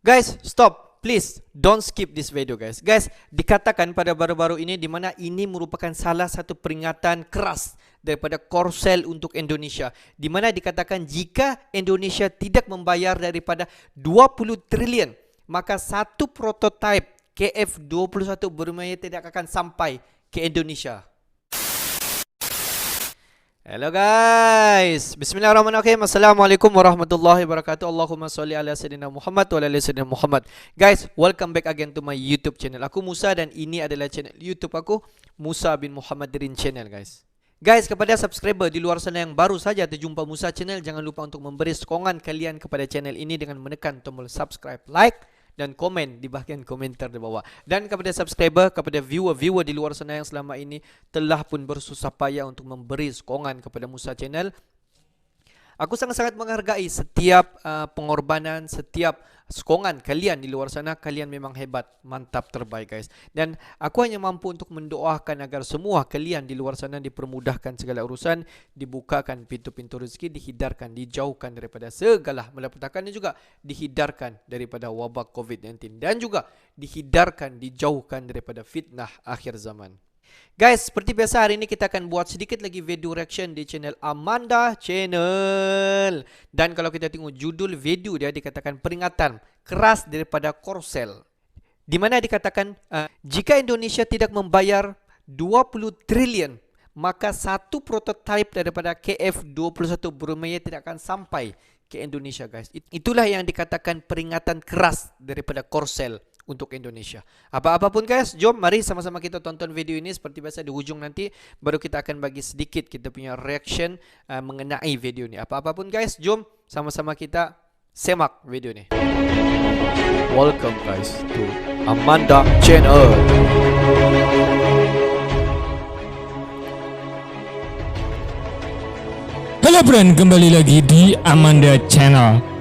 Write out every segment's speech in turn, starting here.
Guys, stop. Please, don't skip this video guys. Guys, dikatakan pada baru-baru ini di mana ini merupakan salah satu peringatan keras daripada Korsel untuk Indonesia. Di mana dikatakan jika Indonesia tidak membayar daripada 20 triliun, maka satu prototipe KF21 bermaya tidak akan sampai ke Indonesia. Hello guys, bismillahirrahmanirrahim. Assalamualaikum warahmatullahi wabarakatuh. Allahumma salli ala sayyidina Muhammad wa ala sayyidina Muhammad. Guys, welcome back again to my YouTube channel. Aku Musa dan ini adalah channel YouTube aku, Musa bin Muhammadirin Channel guys. Guys, kepada subscriber di luar sana yang baru saja terjumpa Musa Channel, jangan lupa untuk memberi sokongan kalian kepada channel ini dengan menekan tombol subscribe, like dan komen di bahagian komentar di bawah. Dan kepada subscriber, kepada viewer di luar sana yang selama ini telah pun bersusah payah untuk memberi sokongan kepada Musa Channel, aku sangat-sangat menghargai setiap pengorbanan, setiap sokongan kalian di luar sana. Kalian memang hebat, mantap, terbaik guys. Dan aku hanya mampu untuk mendoakan agar semua kalian di luar sana dipermudahkan segala urusan, dibukakan pintu-pintu rezeki, dihindarkan, dijauhkan daripada segala malapetaka, dan juga dihindarkan daripada wabak COVID-19, dan juga dihindarkan, dijauhkan daripada fitnah akhir zaman. Guys, seperti biasa hari ini kita akan buat sedikit lagi video reaction di channel Amanda Channel. Dan kalau kita tengok judul video dia dikatakan peringatan keras daripada Korsel, di mana dikatakan jika Indonesia tidak membayar 20 triliun, maka satu prototipe daripada KF21 bermaya tidak akan sampai ke Indonesia guys. Itulah yang dikatakan peringatan keras daripada Korsel untuk Indonesia. Apa-apapun guys, jom mari sama-sama kita tonton video ini. Seperti biasa di ujung nanti baru kita akan bagi sedikit kita punya reaction mengenai video ini. Apa-apapun guys, jom sama-sama kita semak video ini. Welcome guys to Amanda Channel. Halo friend, kembali lagi di Amanda Channel.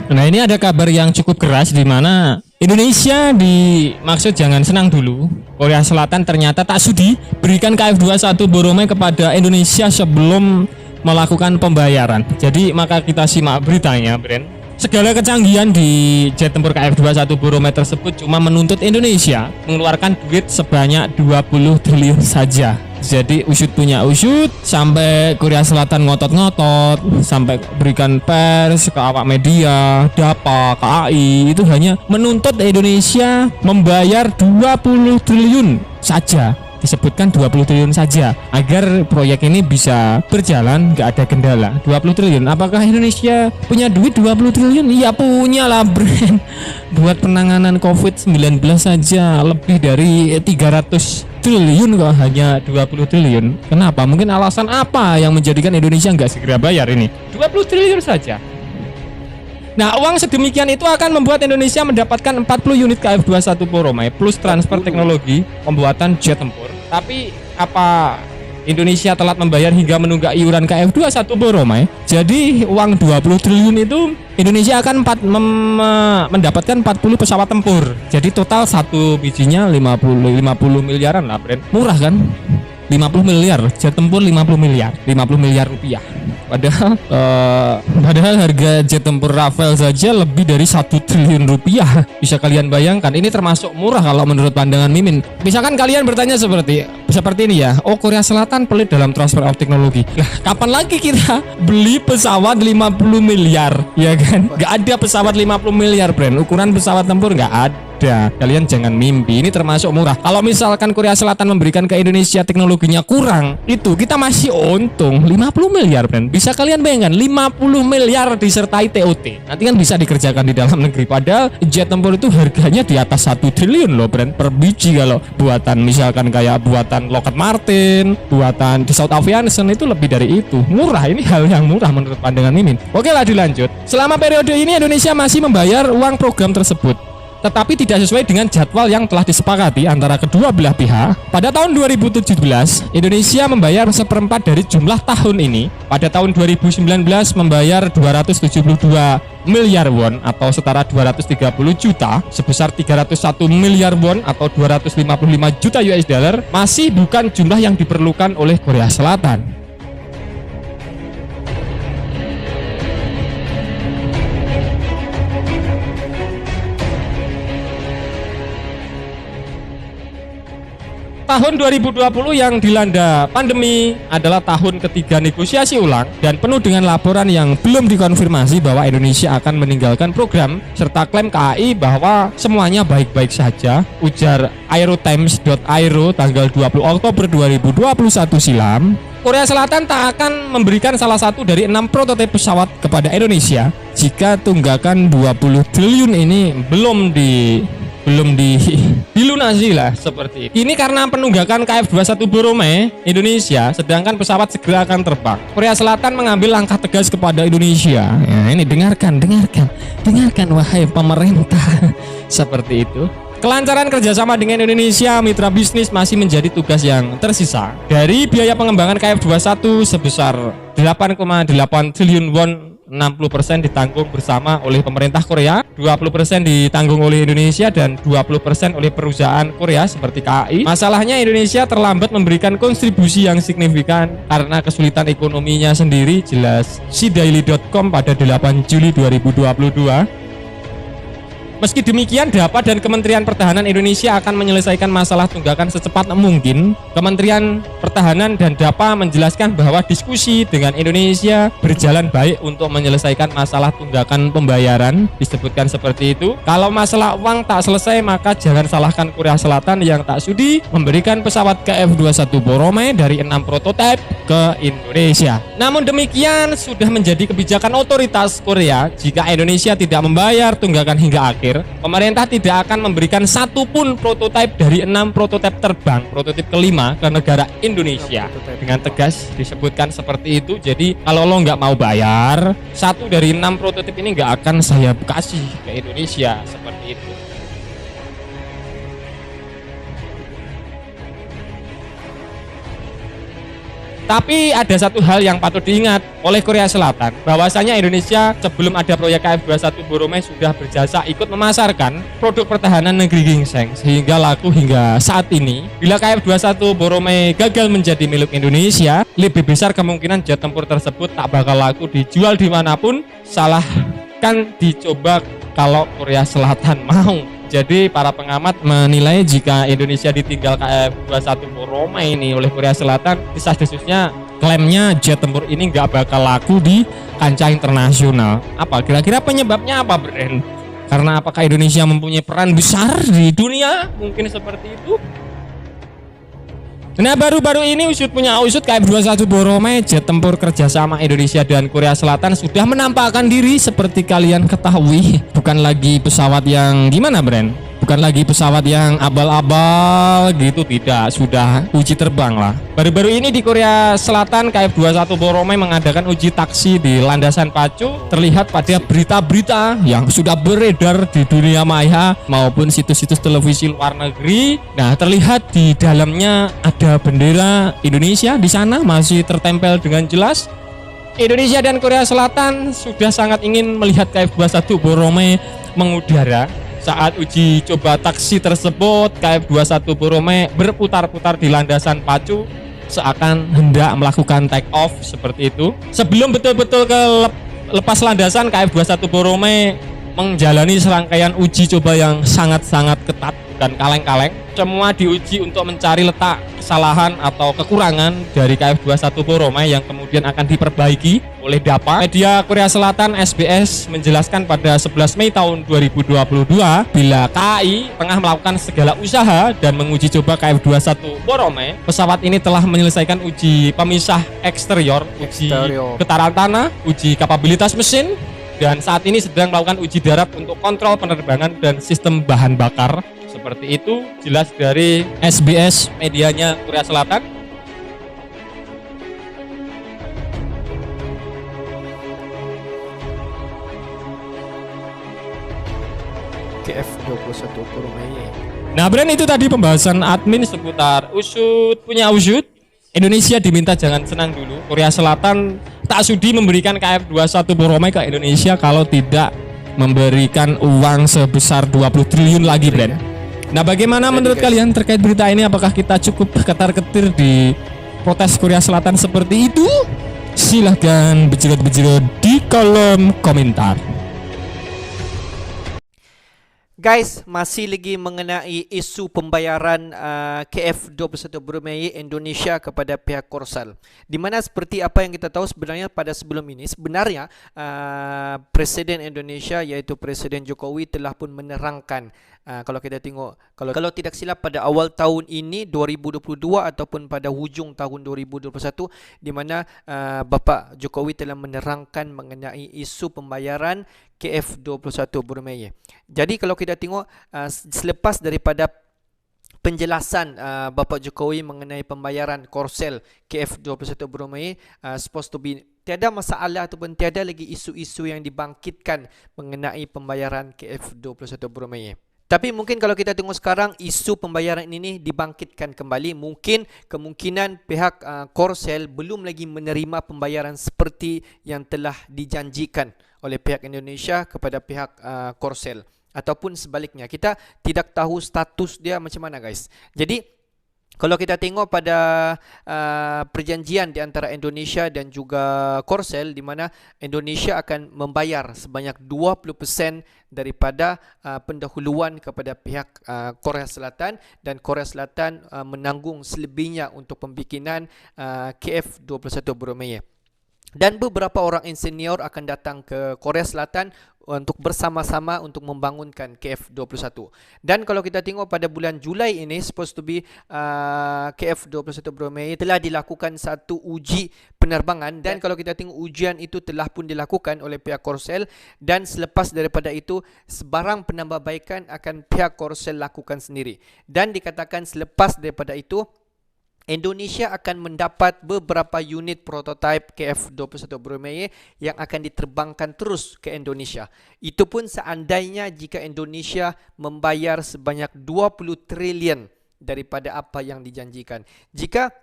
Nah, ini ada kabar yang cukup keras di mana Indonesia dimaksud jangan senang dulu. Korea Selatan ternyata tak sudi berikan KF21 Boromai kepada Indonesia sebelum melakukan pembayaran. Jadi maka kita simak beritanya, Bren. Segala kecanggihan di jet tempur KF21 Boromai tersebut cuma menuntut Indonesia mengeluarkan duit sebanyak 20 triliun saja. Jadi usut punya usut, sampai Korea Selatan ngotot-ngotot, sampai berikan pers ke awak media, DAPA, KAI, itu hanya menuntut Indonesia membayar 20 triliun saja. Disebutkan 20 triliun saja agar proyek ini bisa berjalan, nggak ada kendala. 20 triliun, apakah Indonesia punya duit 20 triliun? Iya punya lah brand. Buat penanganan COVID-19 saja lebih dari 300 triliun kok hanya 20 triliun. Kenapa? Mungkin alasan apa yang menjadikan Indonesia nggak segera bayar ini? 20 triliun saja. Nah, uang sedemikian itu akan membuat Indonesia mendapatkan 40 unit KF21 Boromai plus transfer teknologi pembuatan jet tempur. Tapi apa Indonesia telat membayar hingga menunggak iuran KF21 Boromai? Jadi uang 20 triliun itu Indonesia akan mendapatkan 40 pesawat tempur. Jadi total satu bijinya 50 miliaran lah, Bren. Murah kan? 50 miliar, jet tempur 50 miliar rupiah. Padahal harga jet tempur Rafael saja lebih dari 1 triliun rupiah. Bisa kalian bayangkan, ini termasuk murah kalau menurut pandangan Mimin. Misalkan kalian bertanya seperti ini ya, oh Korea Selatan pelit dalam transfer of teknologi. Nah, kapan lagi kita beli pesawat 50 miliar, ya kan? Gak ada pesawat 50 miliar, brand. Ukuran pesawat tempur gak ada. Kalian jangan mimpi, ini termasuk murah. Kalau misalkan Korea Selatan memberikan ke Indonesia teknologinya kurang, itu kita masih untung 50 miliar, brand. Bisa kalian bayangkan 50 miliar disertai TOT. Nanti kan bisa dikerjakan di dalam negeri. Padahal jet tempur itu harganya di atas 1 triliun loh, brand, per biji. Kalau buatan misalkan kayak buatan Lockheed Martin, buatan di South Aviation itu lebih dari itu. Murah, ini hal yang murah menurut pandangan Mimin. Oke lah, dilanjut. Selama periode ini Indonesia masih membayar uang program tersebut, tetapi tidak sesuai dengan jadwal yang telah disepakati antara kedua belah pihak. Pada tahun 2017, Indonesia membayar seperempat dari jumlah tahun ini. Pada tahun 2019 membayar 272 miliar won atau setara 230 juta, sebesar 301 miliar won atau 255 juta US dollar, masih bukan jumlah yang diperlukan oleh Korea Selatan. Tahun 2020 yang dilanda pandemi adalah tahun ketiga negosiasi ulang dan penuh dengan laporan yang belum dikonfirmasi bahwa Indonesia akan meninggalkan program serta klaim KAI bahwa semuanya baik-baik saja, ujar aerotimes.aero tanggal 20 Oktober 2021 silam. Korea Selatan tak akan memberikan salah satu dari 6 prototipe pesawat kepada Indonesia jika tunggakan 20 triliun ini belum dilunasi lah seperti itu. Ini karena penunggakan KF-21 Borome Indonesia, sedangkan pesawat segera akan terbang. Korea Selatan mengambil langkah tegas kepada Indonesia. Ya, ini dengarkan wahai pemerintah. Seperti itu. Kelancaran kerjasama dengan Indonesia mitra bisnis masih menjadi tugas yang tersisa. Dari biaya pengembangan KF-21 sebesar 8,8 triliun won, 60% ditanggung bersama oleh pemerintah Korea, 20% ditanggung oleh Indonesia, dan 20% oleh perusahaan Korea seperti KAI. Masalahnya Indonesia terlambat memberikan kontribusi yang signifikan karena kesulitan ekonominya sendiri, jelas sidaily.com pada 8 Juli 2022. Meski demikian, DAPA dan Kementerian Pertahanan Indonesia akan menyelesaikan masalah tunggakan secepat mungkin. Kementerian Pertahanan dan DAPA menjelaskan bahwa diskusi dengan Indonesia berjalan baik untuk menyelesaikan masalah tunggakan pembayaran. Disebutkan seperti itu. Kalau masalah uang tak selesai, maka jangan salahkan Korea Selatan yang tak sudi memberikan pesawat KF-21 Borome dari 6 prototipe ke Indonesia. Namun demikian, sudah menjadi kebijakan otoritas Korea jika Indonesia tidak membayar tunggakan hingga akhir, pemerintah tidak akan memberikan satupun prototipe dari 6 prototipe terbang, prototipe kelima, ke negara Indonesia. Dengan tegas disebutkan seperti itu. Jadi kalau lo nggak mau bayar, 1 dari 6 prototipe ini nggak akan saya kasih ke Indonesia, seperti itu. Tapi ada satu hal yang patut diingat oleh Korea Selatan, bahwasanya Indonesia sebelum ada proyek KF-21 Borome sudah berjasa ikut memasarkan produk pertahanan negeri gingseng, sehingga laku hingga saat ini. Bila KF-21 Borome gagal menjadi milik Indonesia, lebih besar kemungkinan jet tempur tersebut tak bakal laku dijual dimanapun, salah kan dicoba kalau Korea Selatan mau. Jadi para pengamat menilai jika Indonesia ditinggal KF-21 Borome ini oleh Korea Selatan, desas-desusnya klaimnya jet tempur ini nggak bakal laku di kancah internasional. Apa kira-kira penyebabnya apa, Bren? Karena apakah Indonesia mempunyai peran besar di dunia? Mungkin seperti itu. Nah, baru-baru ini usut KF-21 Borome, jet tempur kerjasama Indonesia dan Korea Selatan, sudah menampakkan diri seperti kalian ketahui. Bukan lagi pesawat yang gimana, Bren? Bukan lagi pesawat yang abal-abal gitu, tidak. Sudah uji terbang lah. Baru-baru ini di Korea Selatan, KF-21 Borome mengadakan uji taksi di landasan pacu. Terlihat pada berita-berita yang sudah beredar di dunia maya maupun situs-situs televisi luar negeri. Nah, terlihat di dalamnya ada bendera Indonesia di sana, masih tertempel dengan jelas. Indonesia dan Korea Selatan sudah sangat ingin melihat KF-21 Borome mengudara. Saat uji coba taksi tersebut, KF-21 Borome berputar-putar di landasan pacu seakan hendak melakukan take off seperti itu. Sebelum betul-betul lepas landasan, KF-21 Borome menjalani serangkaian uji coba yang sangat-sangat ketat dan kaleng-kaleng. Semua diuji untuk mencari letak kesalahan atau kekurangan dari KF-21 Borome yang kemudian akan diperbaiki oleh DAPA. Media Korea Selatan SBS menjelaskan pada 11 Mei tahun 2022 bila KAI tengah melakukan segala usaha dan menguji coba KF-21 Borome, pesawat ini telah menyelesaikan uji pemisah eksterior, uji getaran tanah, uji kapabilitas mesin, dan saat ini sedang melakukan uji darat untuk kontrol penerbangan dan sistem bahan bakar. Seperti itu, jelas dari SBS medianya Korea Selatan. KF-21 Borome. Nah, Bren, itu tadi pembahasan admin seputar usut punya usut. Indonesia diminta jangan senang dulu. Korea Selatan tak sudi memberikan KF-21 Borome ke Indonesia kalau tidak memberikan uang sebesar 20 triliun lagi, Bren. Nah, bagaimana menurut kalian terkait berita ini? Apakah kita cukup ketar-ketir di protes Korea Selatan seperti itu? Silahkan bejirot-bejirot di kolom komentar. Guys, masih lagi mengenai isu pembayaran KF21 Brunei Indonesia kepada pihak Korsel. Di mana seperti apa yang kita tahu sebenarnya pada sebelum ini, sebenarnya Presiden Indonesia iaitu Presiden Jokowi telah pun menerangkan, kalau kita tengok, kalau tidak silap pada awal tahun ini 2022 ataupun pada hujung tahun 2021, di mana Bapak Jokowi telah menerangkan mengenai isu pembayaran KF21 Brunei. Jadi kalau kita tengok selepas daripada penjelasan Bapak Jokowi mengenai pembayaran Korsel KF21 Brunei, supposed to be tiada masalah ataupun tiada lagi isu-isu yang dibangkitkan mengenai pembayaran KF21 Brunei. Tapi mungkin kalau kita tengok sekarang, isu pembayaran ini dibangkitkan kembali. Mungkin kemungkinan pihak Korsel belum lagi menerima pembayaran seperti yang telah dijanjikan oleh pihak Indonesia kepada pihak Korsel. Ataupun sebaliknya, kita tidak tahu status dia macam mana, guys. Jadi kalau kita tengok pada perjanjian di antara Indonesia dan juga Korsel, di mana Indonesia akan membayar sebanyak 20% daripada pendahuluan kepada pihak Korea Selatan, dan Korea Selatan menanggung selebihnya untuk pembikinan KF21 Brunei. Dan beberapa orang insinyur akan datang ke Korea Selatan untuk bersama-sama untuk membangunkan KF21. Dan kalau kita tengok pada bulan Julai ini, supposed to be KF21 Brunei telah dilakukan satu uji penerbangan. Dan kalau kita tengok, ujian itu telah pun dilakukan oleh pihak Korsel. Dan selepas daripada itu, sebarang penambahbaikan akan pihak Korsel lakukan sendiri. Dan dikatakan selepas daripada itu, Indonesia akan mendapat beberapa unit prototipe KF21 Brunei yang akan diterbangkan terus ke Indonesia. Itu pun seandainya jika Indonesia membayar sebanyak 20 trilion daripada apa yang dijanjikan. Jika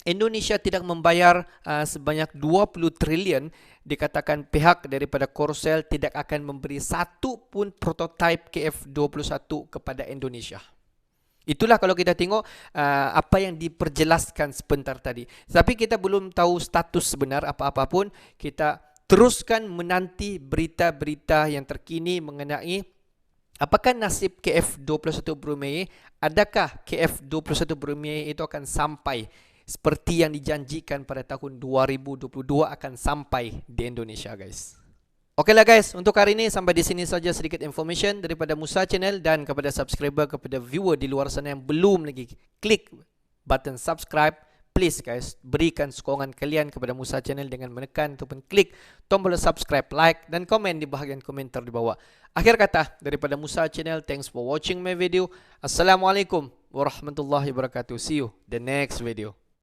Indonesia tidak membayar sebanyak 20 trilion, dikatakan pihak daripada Korsel tidak akan memberi satu pun prototipe KF21 kepada Indonesia. Itulah kalau kita tengok apa yang diperjelaskan sebentar tadi. Tapi kita belum tahu status sebenar apa-apa pun. Kita teruskan menanti berita-berita yang terkini mengenai apakah nasib KF21 Brunei. Adakah KF21 Brunei itu akan sampai seperti yang dijanjikan pada tahun 2022 akan sampai di Indonesia, guys. Okeylah guys, untuk hari ini sampai di sini saja sedikit information daripada Musa Channel, dan kepada subscriber, kepada viewer di luar sana yang belum lagi klik button subscribe, please guys, berikan sokongan kalian kepada Musa Channel dengan menekan ataupun klik tombol subscribe, like dan komen di bahagian komentar di bawah. Akhir kata daripada Musa Channel, thanks for watching my video. Assalamualaikum warahmatullahi wabarakatuh. See you the next video.